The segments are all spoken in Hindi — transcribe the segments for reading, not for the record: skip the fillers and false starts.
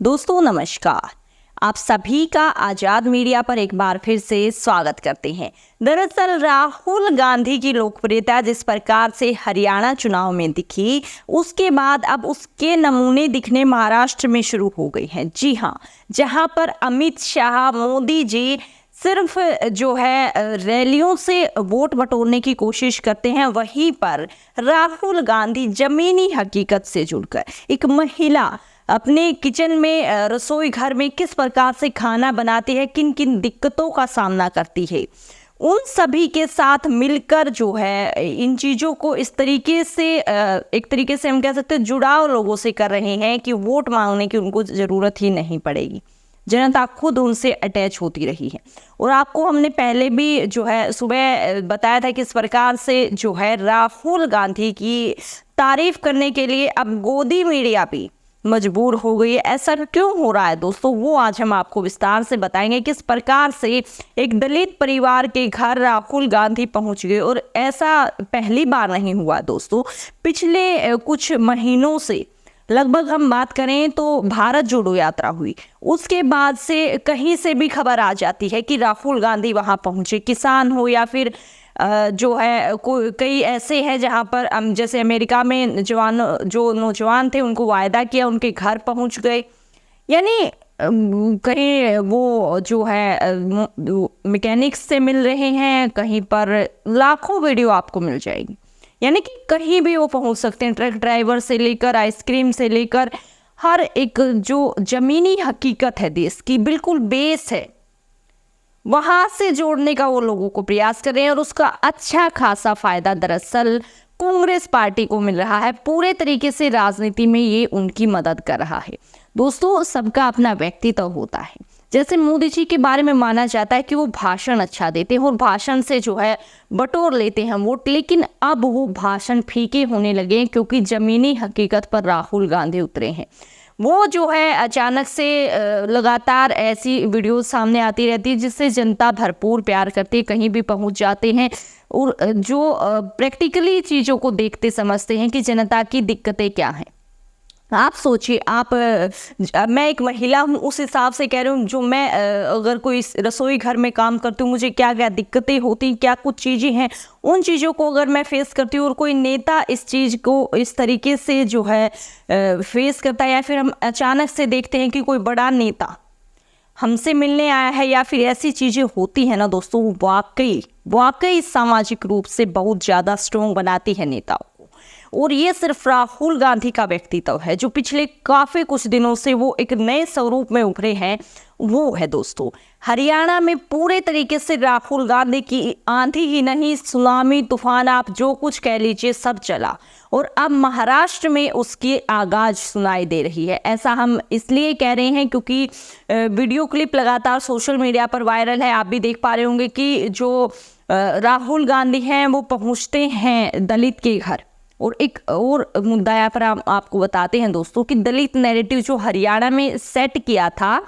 दोस्तों नमस्कार। आप सभी का आजाद मीडिया पर एक बार फिर से स्वागत करते हैं। दरअसल राहुल गांधी की लोकप्रियता जिस प्रकार से हरियाणा चुनाव में दिखी, उसके बाद अब उसके नमूने दिखने महाराष्ट्र में शुरू हो गए हैं। जी हाँ, जहां पर अमित शाह, मोदी जी सिर्फ जो है रैलियों से वोट बटोरने की कोशिश करते हैं, वहीं पर राहुल गांधी जमीनी हकीकत से जुड़कर एक महिला अपने किचन में, रसोई घर में किस प्रकार से खाना बनाती है, किन किन दिक्कतों का सामना करती है, उन सभी के साथ मिलकर जो है इन चीज़ों को इस तरीके से एक तरीके से हम कह सकते हैं जुड़ाव लोगों से कर रहे हैं कि वोट मांगने की उनको ज़रूरत ही नहीं पड़ेगी। जनता खुद उनसे अटैच होती रही है। और आपको हमने पहले भी जो है सुबह बताया था कि इस प्रकार से जो है राहुल गांधी की तारीफ करने के लिए अब गोदी मीडिया भी मजबूर हो गई है। ऐसा क्यों हो रहा है दोस्तों, वो आज हम आपको विस्तार से बताएंगे। किस प्रकार से एक दलित परिवार के घर राहुल गांधी पहुंच गए, और ऐसा पहली बार नहीं हुआ दोस्तों। पिछले कुछ महीनों से लगभग हम बात करें तो भारत जोड़ो यात्रा हुई, उसके बाद से कहीं से भी खबर आ जाती है कि राहुल गांधी वहां पहुंचे। किसान हो या फिर जो है कई ऐसे हैं जहां पर जैसे अमेरिका में जो नौजवान थे उनको वायदा किया, उनके घर पहुंच गए। यानी कहीं वो जो है मैकेनिक्स से मिल रहे हैं, कहीं पर लाखों वीडियो आपको मिल जाएगी। यानी कि कहीं भी वो पहुंच सकते हैं, ट्रक ड्राइवर से लेकर आइसक्रीम से लेकर हर एक जो जमीनी हकीकत है देश की, बिल्कुल बेस है, वहां से जोड़ने का वो लोगों को प्रयास कर रहे हैं। और उसका अच्छा खासा फायदा दरअसल कांग्रेस पार्टी को मिल रहा है। पूरे तरीके से राजनीति में ये उनकी मदद कर रहा है। दोस्तों, सबका अपना व्यक्तित्व होता है। जैसे मोदी जी के बारे में माना जाता है कि वो भाषण अच्छा देते हैं और भाषण से जो है बटोर लेते हैं वोट, लेकिन अब वो भाषण फीके होने लगे क्योंकि जमीनी हकीकत पर राहुल गांधी उतरे हैं। वो जो है अचानक से लगातार ऐसी वीडियो सामने आती रहती है जिससे जनता भरपूर प्यार करती है, कहीं भी पहुंच जाते हैं और जो प्रैक्टिकली चीज़ों को देखते समझते हैं कि जनता की दिक्कतें क्या हैं। आप सोचिए, मैं एक महिला हूँ, उस हिसाब से कह रही हूँ, जो मैं अगर कोई रसोई घर में काम करती हूँ, मुझे क्या क्या दिक्कतें होती, क्या कुछ चीज़ें हैं, उन चीज़ों को अगर मैं फेस करती हूँ और कोई नेता इस चीज़ को इस तरीके से जो है फेस करता है, या फिर हम अचानक से देखते हैं कि कोई बड़ा नेता हमसे मिलने आया है या फिर ऐसी चीज़ें होती हैं ना दोस्तों, वो वाकई सामाजिक रूप से बहुत ज़्यादा स्ट्रॉन्ग बनाती है नेताओं को। और ये सिर्फ राहुल गांधी का व्यक्तित्व है जो पिछले काफ़ी कुछ दिनों से वो एक नए स्वरूप में उभरे हैं। वो है दोस्तों, हरियाणा में पूरे तरीके से राहुल गांधी की आंधी ही नहीं, सुनामी, तूफान, आप जो कुछ कह लीजिए, सब चला। और अब महाराष्ट्र में उसकी आगाज सुनाई दे रही है। ऐसा हम इसलिए कह रहे हैं क्योंकि वीडियो क्लिप लगातार सोशल मीडिया पर वायरल है। आप भी देख पा रहे होंगे कि जो राहुल गांधी हैं वो पहुंचते हैं दलित के घर। और एक और मुद्दा यहाँ पर हम आपको बताते हैं दोस्तों कि दलित नैरेटिव जो हरियाणा में सेट किया था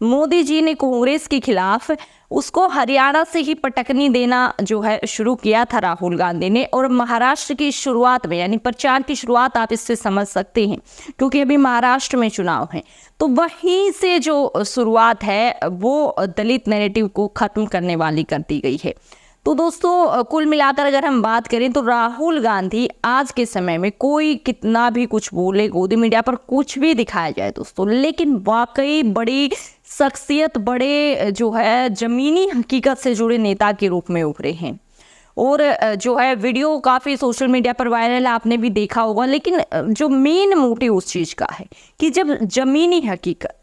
मोदी जी ने कांग्रेस के खिलाफ, उसको हरियाणा से ही पटकनी देना जो है शुरू किया था राहुल गांधी ने। और महाराष्ट्र की शुरुआत में, यानी प्रचार की शुरुआत आप इससे समझ सकते हैं क्योंकि अभी महाराष्ट्र में चुनाव है, तो वहीं से जो शुरुआत है वो दलित नैरेटिव को खत्म करने वाली कर दी गई है। तो दोस्तों, कुल मिलाकर अगर हम बात करें तो राहुल गांधी आज के समय में कोई कितना भी कुछ बोले, गोदी मीडिया पर कुछ भी दिखाया जाए दोस्तों, लेकिन वाकई बड़ी शख्सियत, बड़े जो है जमीनी हकीकत से जुड़े नेता के रूप में उभरे हैं। और जो है वीडियो काफ़ी सोशल मीडिया पर वायरल है, आपने भी देखा होगा। लेकिन जो मेन मोटिव उस चीज़ का है कि जब जमीनी हकीकत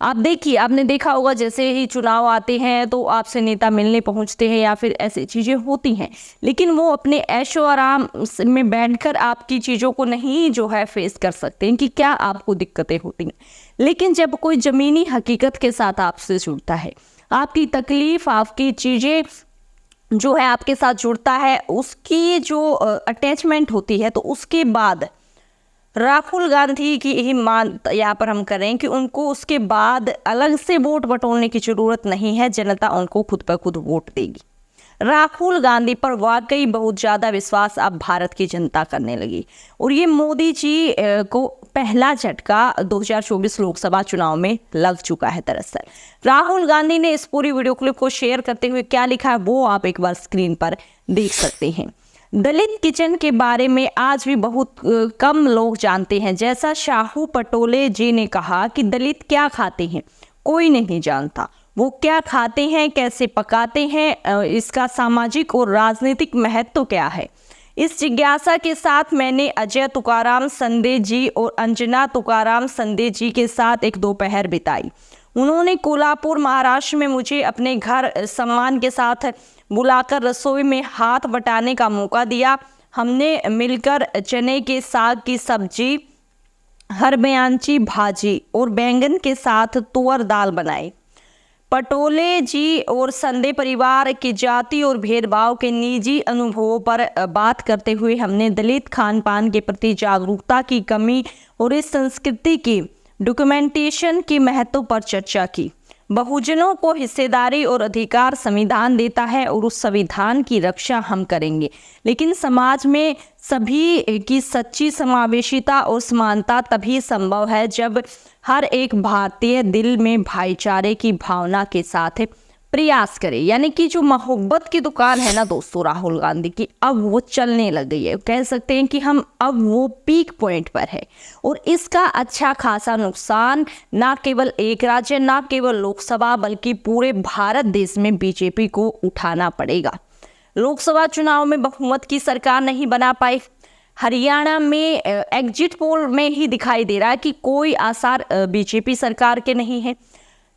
आप देखिए, आपने देखा होगा जैसे ही चुनाव आते हैं तो आपसे नेता मिलने पहुंचते हैं या फिर ऐसी चीज़ें होती हैं, लेकिन वो अपने ऐशो आराम में बैठकर आपकी चीज़ों को नहीं जो है फेस कर सकते हैं कि क्या आपको दिक्कतें होती हैं। लेकिन जब कोई ज़मीनी हकीकत के साथ आपसे जुड़ता है, आपकी तकलीफ़, आपकी चीज़ें जो है आपके साथ जुड़ता है, उसकी जो अटैचमेंट होती है, तो उसके बाद राहुल गांधी की ही मान यहाँ पर हम करें कि उनको उसके बाद अलग से वोट बटोरने की ज़रूरत नहीं है। जनता उनको खुद ब खुद वोट देगी। राहुल गांधी पर वाकई बहुत ज़्यादा विश्वास अब भारत की जनता करने लगी और ये मोदी जी को पहला झटका 2024 लोकसभा चुनाव में लग चुका है। दरअसल राहुल गांधी ने इस पूरी वीडियो क्लिप को शेयर करते हुए क्या लिखा है वो आप एक बार स्क्रीन पर देख सकते हैं। दलित किचन के बारे में आज भी बहुत कम लोग जानते हैं। जैसा शाहू पटोले जी ने कहा कि दलित क्या खाते हैं कोई नहीं जानता, वो क्या खाते हैं, कैसे पकाते हैं, इसका सामाजिक और राजनीतिक महत्व क्या है। इस जिज्ञासा के साथ मैंने अजय तुकाराम संधे जी और अंजना तुकाराम संधे जी के साथ एक दोपहर बिताई। उन्होंने कोल्हापुर महाराष्ट्र में मुझे अपने घर सम्मान के साथ बुलाकर रसोई में हाथ बटाने का मौका दिया। हमने मिलकर चने के साग की सब्जी, हरबयाची भाजी और बैंगन के साथ तुअर दाल बनाई। पटोले जी और संधे परिवार की जाति और भेदभाव के निजी अनुभवों पर बात करते हुए हमने दलित खान पान के प्रति जागरूकता की कमी और इस संस्कृति की डॉक्यूमेंटेशन के महत्व पर चर्चा की। बहुजनों को हिस्सेदारी और अधिकार संविधान देता है और उस संविधान की रक्षा हम करेंगे, लेकिन समाज में सभी की सच्ची समावेशिता और समानता तभी संभव है जब हर एक भारतीय दिल में भाईचारे की भावना के साथ प्रयास करे। यानी कि जो मोहब्बत की दुकान है ना दोस्तों राहुल गांधी की, अब वो चलने लग गई है। कह सकते हैं कि हम अब वो पीक पॉइंट पर है और इसका अच्छा खासा नुकसान ना केवल एक राज्य, ना केवल लोकसभा, बल्कि पूरे भारत देश में बीजेपी को उठाना पड़ेगा। लोकसभा चुनाव में बहुमत की सरकार नहीं बना पाई। हरियाणा में एग्जिट पोल में ही दिखाई दे रहा है कि कोई आसार बीजेपी सरकार के नहीं है।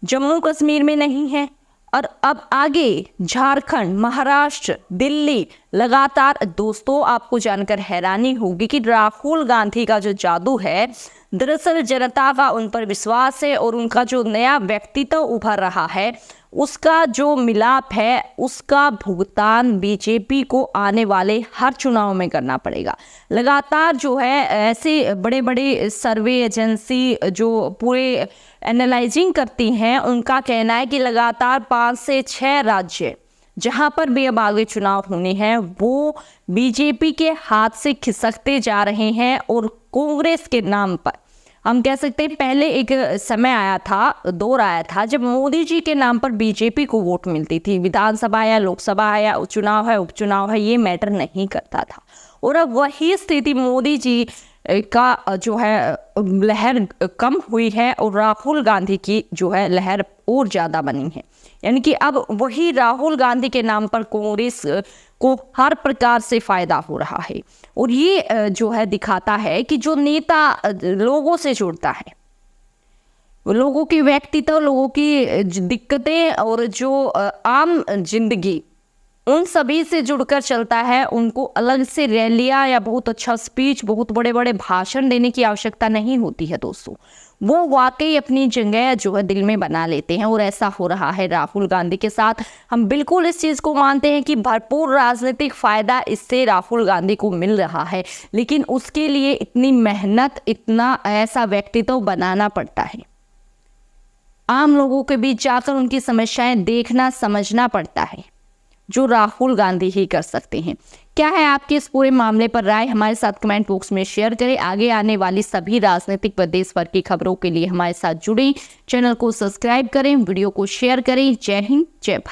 जम्मू कश्मीर में नहीं है और अब आगे झारखंड, महाराष्ट्र, दिल्ली लगातार। दोस्तों आपको जानकर हैरानी होगी कि राहुल गांधी का जो जादू है, दरअसल जनता का उन पर विश्वास है और उनका जो नया व्यक्तित्व उभर रहा है, उसका जो मिलाप है, उसका भुगतान बीजेपी को आने वाले हर चुनाव में करना पड़ेगा। लगातार जो है ऐसे बड़े बड़े सर्वे एजेंसी जो पूरे एनालाइजिंग करती हैं, उनका कहना है कि लगातार 5 से 6 राज्य जहां पर भी अब आगे चुनाव होने हैं वो बीजेपी के हाथ से खिसकते जा रहे हैं। और कांग्रेस के नाम पर हम कह सकते हैं पहले एक समय आया था, दौर आया था जब मोदी जी के नाम पर बीजेपी को वोट मिलती थी। विधानसभा या लोकसभा या चुनाव है, उपचुनाव है, ये मैटर नहीं करता था। और अब वही स्थिति मोदी जी का जो है लहर कम हुई है और राहुल गांधी की जो है लहर और ज़्यादा बनी है। यानी कि अब वही राहुल गांधी के नाम पर कांग्रेस को हर प्रकार से फायदा हो रहा है। और ये जो है दिखाता है कि जो नेता लोगों से जुड़ता है, लोगों की व्यक्तित्व, लोगों की दिक्कतें और जो आम जिंदगी, उन सभी से जुड़कर चलता है, उनको अलग से रैलियां या बहुत अच्छा स्पीच, बहुत बड़े बड़े भाषण देने की आवश्यकता नहीं होती है दोस्तों। वो वाकई अपनी जगह जो है दिल में बना लेते हैं और ऐसा हो रहा है राहुल गांधी के साथ। हम बिल्कुल इस चीज़ को मानते हैं कि भरपूर राजनीतिक फायदा इससे राहुल गांधी को मिल रहा है, लेकिन उसके लिए इतनी मेहनत, इतना ऐसा व्यक्तित्व बनाना पड़ता है। आम लोगों के बीच जाकर उनकी समस्याएं देखना, समझना पड़ता है, जो राहुल गांधी ही कर सकते हैं। क्या है आपके इस पूरे मामले पर राय, हमारे साथ कमेंट बॉक्स में शेयर करें। आगे आने वाली सभी राजनीतिक व देश भर की खबरों के लिए हमारे साथ जुड़ें, चैनल को सब्सक्राइब करें, वीडियो को शेयर करें। जय हिंद, जय भारत।